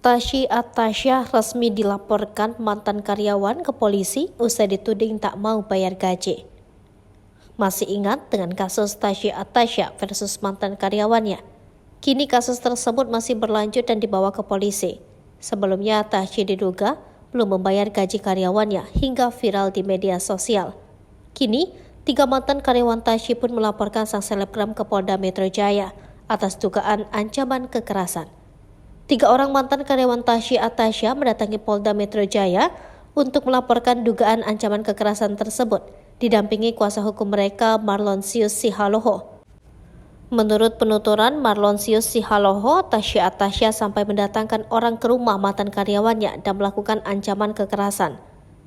Tasyi Atasya resmi dilaporkan mantan karyawan ke polisi usai dituding tak mau bayar gaji. Masih ingat dengan kasus Tasyi Atasya versus mantan karyawannya? Kini kasus tersebut masih berlanjut dan dibawa ke polisi. Sebelumnya Tasyi diduga belum membayar gaji karyawannya hingga viral di media sosial. Kini, 3 mantan karyawan Tasyi pun melaporkan sang selebgram ke Polda Metro Jaya atas dugaan ancaman kekerasan. 3 orang mantan karyawan Tasyi Atasya mendatangi Polda Metro Jaya untuk melaporkan dugaan ancaman kekerasan tersebut, didampingi kuasa hukum mereka Marlonsius Sihaloho. Menurut penuturan Marlonsius Sihaloho, Tasyi Atasya sampai mendatangkan orang ke rumah mantan karyawannya dan melakukan ancaman kekerasan.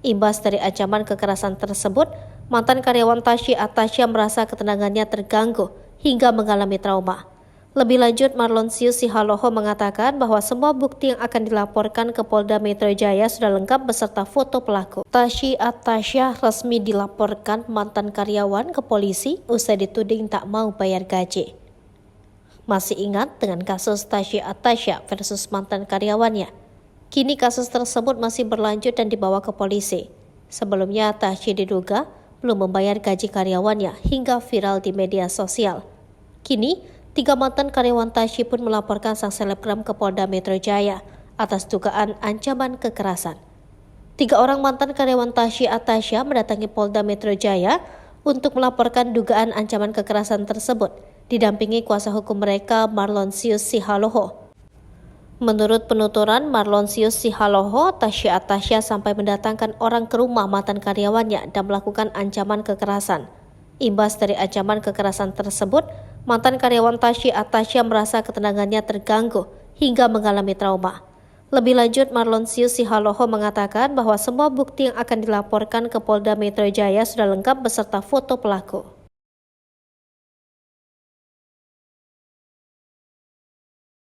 Imbas dari ancaman kekerasan tersebut, mantan karyawan Tasyi Atasya merasa ketenangannya terganggu hingga mengalami trauma. Lebih lanjut, Marlonsius Sihaloho mengatakan bahwa semua bukti yang akan dilaporkan ke Polda Metro Jaya sudah lengkap beserta foto pelaku. Tasyi Atasya resmi dilaporkan mantan karyawan ke polisi usai dituding tak mau bayar gaji. Masih ingat dengan kasus Tasyi Atasya versus mantan karyawannya? Kini kasus tersebut masih berlanjut dan dibawa ke polisi. Sebelumnya Tasyi diduga belum membayar gaji karyawannya hingga viral di media sosial. Kini, 3 mantan karyawan Tasyi pun melaporkan sang selebgram ke Polda Metro Jaya atas dugaan ancaman kekerasan. 3 orang mantan karyawan Tasyi Atasya mendatangi Polda Metro Jaya untuk melaporkan dugaan ancaman kekerasan tersebut, didampingi kuasa hukum mereka Marlonsius Sihaloho. Menurut penuturan Marlonsius Sihaloho, Tasyi Atasya sampai mendatangkan orang ke rumah mantan karyawannya dan melakukan ancaman kekerasan. Imbas dari ancaman kekerasan tersebut, mantan karyawan Tasyi Atasya merasa ketenangannya terganggu hingga mengalami trauma. Lebih lanjut, Marlonsius Sihaloho mengatakan bahwa semua bukti yang akan dilaporkan ke Polda Metro Jaya sudah lengkap beserta foto pelaku.